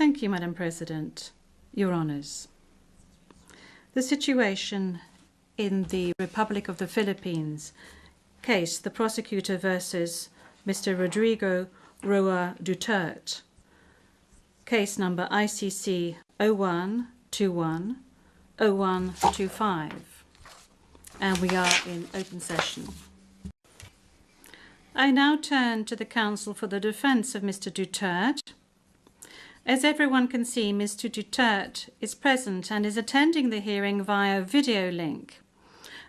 Thank you, Madam President. Your Honours. The situation in the Republic of the Philippines case, the prosecutor versus Mr. Rodrigo Roa Duterte, case number ICC 0121-0125. And we are in open session. I now turn to the counsel for the defence of Mr. Duterte. As everyone can see, Mr. Duterte is present and is attending the hearing via video link.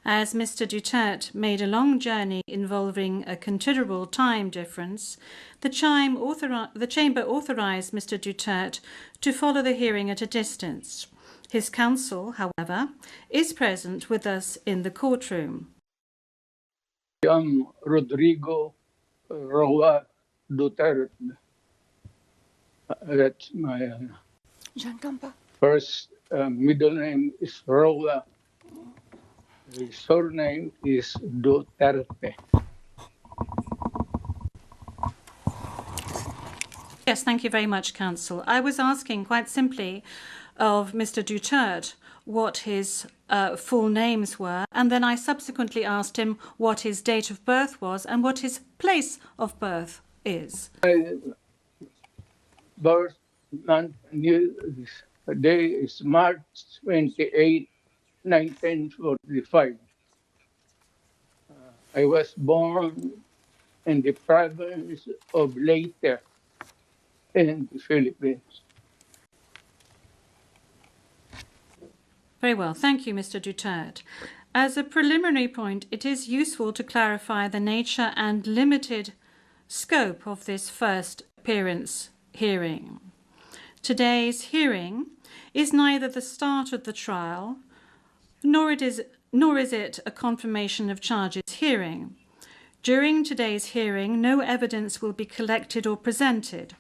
As Mr. Duterte made a long journey involving a considerable time difference, the Chamber authorised Mr. Duterte to follow the hearing at a distance. His counsel, however, is present with us in the courtroom. I am Rodrigo Roa Duterte. That's my first middle name is Roa. His surname is Duterte. Yes, thank you very much, counsel. I was asking quite simply of Mr. Duterte what his full names were, and then I subsequently asked him what his date of birth was and what his place of birth is. Birth month day is March 28, 1945. I was born in the province of Leyte in the Philippines. Very well. Thank you, Mr. Duterte. As a preliminary point, it is useful to clarify the nature and limited scope of this first appearance hearing. Today's hearing is neither the start of the trial, nor is it a confirmation of charges hearing. During today's hearing, no evidence will be collected or presented,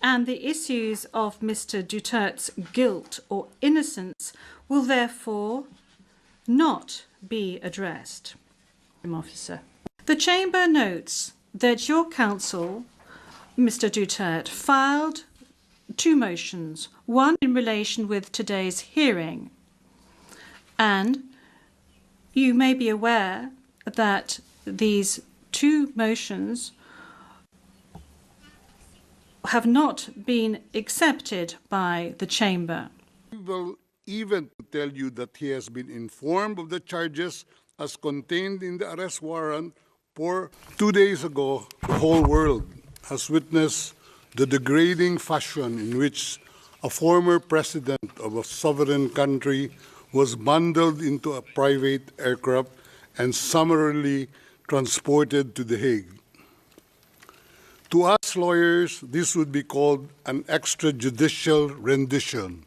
and the issues of Mr. Duterte's guilt or innocence will therefore not be addressed. Officer. The Chamber notes that your counsel, Mr. Duterte, filed two motions, one in relation with today's hearing, and you may be aware that these two motions have not been accepted by the Chamber. We will even tell you that he has been informed of the charges as contained in the arrest warrant for 2 days ago. The whole world has witnessed the degrading fashion in which a former president of a sovereign country was bundled into a private aircraft and summarily transported to The Hague. To us lawyers, this would be called an extrajudicial rendition.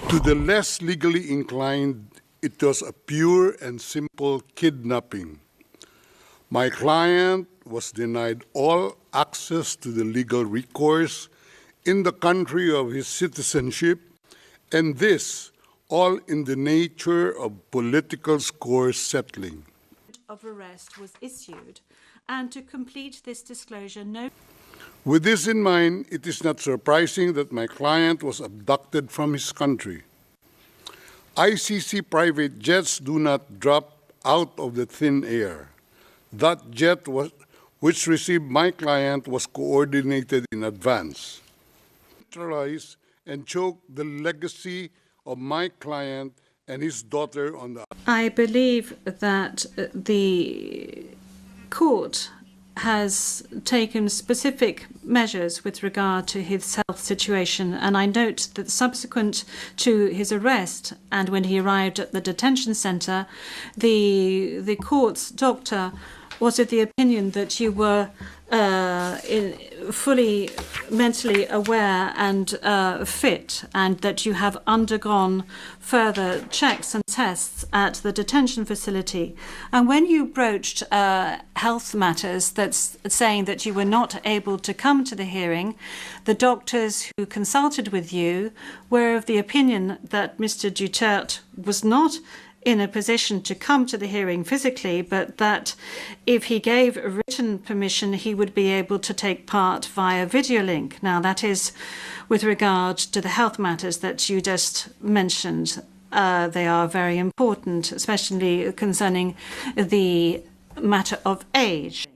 To the less legally inclined, it was a pure and simple kidnapping. My client was denied all access to the legal recourse in the country of his citizenship, and this all in the nature of political score settling. Of arrest was issued, and to complete this disclosure, no. With this in mind, it is not surprising that my client was abducted from his country. ICC private jets do not drop out of the thin air. That jet which received my client was coordinated in advance. Neutralize and choke the legacy of my client and his daughter on the... I believe that the court has taken specific measures with regard to his health situation, and I note that subsequent to his arrest and when he arrived at the detention centre, the court's doctor was of the opinion that you were fully mentally aware and fit, and that you have undergone further checks and tests at the detention facility. And when you broached health matters, that's saying that you were not able to come to the hearing, the doctors who consulted with you were of the opinion that Mr. Duterte was not in a position to come to the hearing physically, but that if he gave written permission, he would be able to take part via video link. Now, that is with regard to the health matters that you just mentioned. They are very important, especially concerning the matter of age.